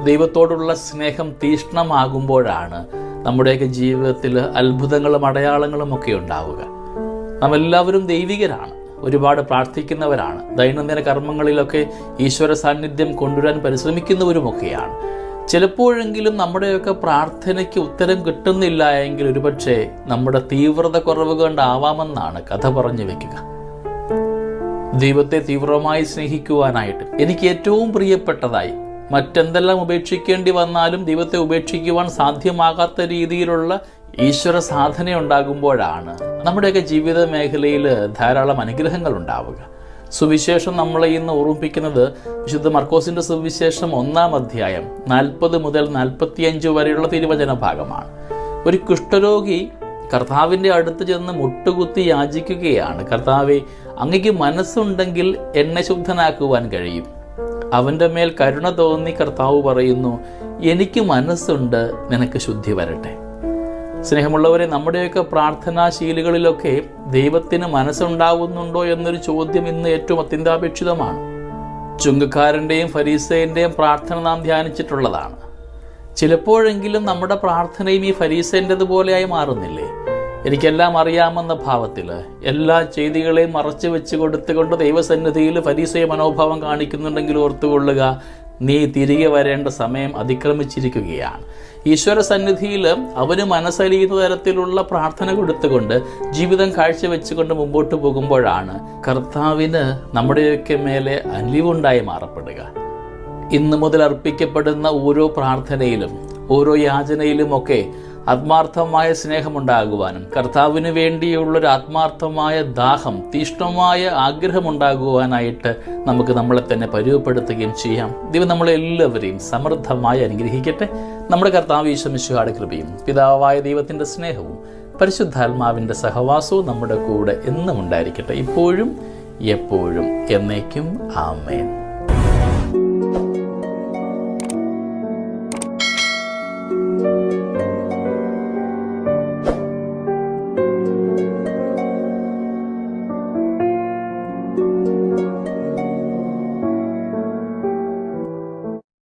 ദൈവത്തോടുള്ള സ്നേഹം തീഷ്ണമാകുമ്പോഴാണ് നമ്മുടെയൊക്കെ ജീവിതത്തിൽ അത്ഭുതങ്ങളും അടയാളങ്ങളും ഒക്കെ ഉണ്ടാവുക. നാം എല്ലാവരും ദൈവികരാണ്, ഒരുപാട് പ്രാർത്ഥിക്കുന്നവരാണ്, ദൈനംദിന കർമ്മങ്ങളിലൊക്കെ ഈശ്വര സാന്നിധ്യം കൊണ്ടുവരാൻ പരിശ്രമിക്കുന്നവരുമൊക്കെയാണ്. ചിലപ്പോഴെങ്കിലും നമ്മുടെയൊക്കെ പ്രാർത്ഥനയ്ക്ക് ഉത്തരം കിട്ടുന്നില്ല എങ്കിൽ ഒരുപക്ഷെ നമ്മുടെ തീവ്രത കുറവ് കൊണ്ടാവാമെന്നാണ് കഥ പറഞ്ഞു വെക്കുക. ദൈവത്തെ തീവ്രമായി സ്നേഹിക്കുവാനായിട്ട് എനിക്ക് ഏറ്റവും പ്രിയപ്പെട്ടതായി മറ്റെന്തെല്ലാം ഉപേക്ഷിക്കേണ്ടി വന്നാലും ദൈവത്തെ ഉപേക്ഷിക്കുവാൻ സാധ്യമാകാത്ത രീതിയിലുള്ള ഈശ്വര സാധന ഉണ്ടാകുമ്പോഴാണ് നമ്മുടെയൊക്കെ ജീവിത മേഖലയിൽ ധാരാളം അനുഗ്രഹങ്ങൾ ഉണ്ടാവുക. സുവിശേഷം നമ്മളെ ഇന്ന് ഓർമ്മിപ്പിക്കുന്നത് വിശുദ്ധ മർക്കോസിന്റെ സുവിശേഷം 1-ാം അധ്യായം 40 മുതൽ 45 വരെയുള്ള തിരുവചന ഭാഗമാണ്. ഒരു കുഷ്ഠരോഗി കർത്താവിൻ്റെ അടുത്ത് ചെന്ന് മുട്ടുകുത്തി യാചിക്കുകയാണ്, കർത്താവേ, അങ്ങയ്ക്ക് മനസ്സുണ്ടെങ്കിൽ എന്നെ ശുദ്ധനാക്കുവാൻ കഴിയും. അവൻ്റെ മേൽ കരുണ തോന്നി കർത്താവ് പറയുന്നു, എനിക്ക് മനസ്സുണ്ട്, നിനക്ക് ശുദ്ധി വരട്ടെ. സ്നേഹമുള്ളവരെ, നമ്മുടെയൊക്കെ പ്രാർത്ഥനാശീലുകളിലൊക്കെ ദൈവത്തിന് മനസ്സുണ്ടാവുന്നുണ്ടോ എന്നൊരു ചോദ്യം ഇന്ന് ഏറ്റവും അത്യന്താപേക്ഷിതമാണ്. ചുങ്കക്കാരൻ്റെയും ഫരീസേൻ്റെയും പ്രാർത്ഥന നാം ധ്യാനിച്ചിട്ടുള്ളതാണ്. ചിലപ്പോഴെങ്കിലും നമ്മുടെ പ്രാർത്ഥനയും ഈ ഫരീസേൻ്റെതുപോലെയായി മാറുന്നില്ലേ? എനിക്കെല്ലാം അറിയാമെന്ന ഭാവത്തിൽ എല്ലാ ചെയ്തികളെയും മറച്ചു വെച്ച് കൊടുത്തുകൊണ്ട് ദൈവസന്നിധിയിൽ ഫരീസയ മനോഭാവം കാണിക്കുന്നുണ്ടെങ്കിൽ ഓർത്തുകൊള്ളുക, നീ തിരികെ വരേണ്ട സമയം അതിക്രമിച്ചിരിക്കുകയാണ്. ഈശ്വര സന്നിധിയിൽ അവന് മനസ്സലിയുന്ന തരത്തിലുള്ള പ്രാർത്ഥന കൊടുത്തുകൊണ്ട് ജീവിതം കാഴ്ചവെച്ചുകൊണ്ട് മുമ്പോട്ട് പോകുമ്പോഴാണ് കർത്താവിന് നമ്മുടെയൊക്കെ മേലെ അലിവുണ്ടായി മാറപ്പെടുക. ഇന്നു മുതൽ അർപ്പിക്കപ്പെടുന്ന ഓരോ പ്രാർത്ഥനയിലും ഓരോ യാചനയിലുമൊക്കെ ആത്മാർത്ഥമായ സ്നേഹമുണ്ടാകുവാനും കർത്താവിന് വേണ്ടിയുള്ളൊരു ആത്മാർത്ഥമായ ദാഹം, തീഷ്ണമായ ആഗ്രഹമുണ്ടാകുവാനായിട്ട് നമുക്ക് നമ്മളെ തന്നെ പരുവപ്പെടുത്തുകയും ചെയ്യാം. ദൈവം നമ്മളെല്ലാവരെയും സമൃദ്ധമായി അനുഗ്രഹിക്കട്ടെ. നമ്മുടെ കർത്താവ് ഈശോ മിശിഹായുടെ കൃപയും പിതാവായ ദൈവത്തിൻ്റെ സ്നേഹവും പരിശുദ്ധാത്മാവിൻ്റെ സഹവാസവും നമ്മുടെ കൂടെ എന്നും ഉണ്ടായിരിക്കട്ടെ, ഇപ്പോഴും എപ്പോഴും എന്നേക്കും. ആമേൻ.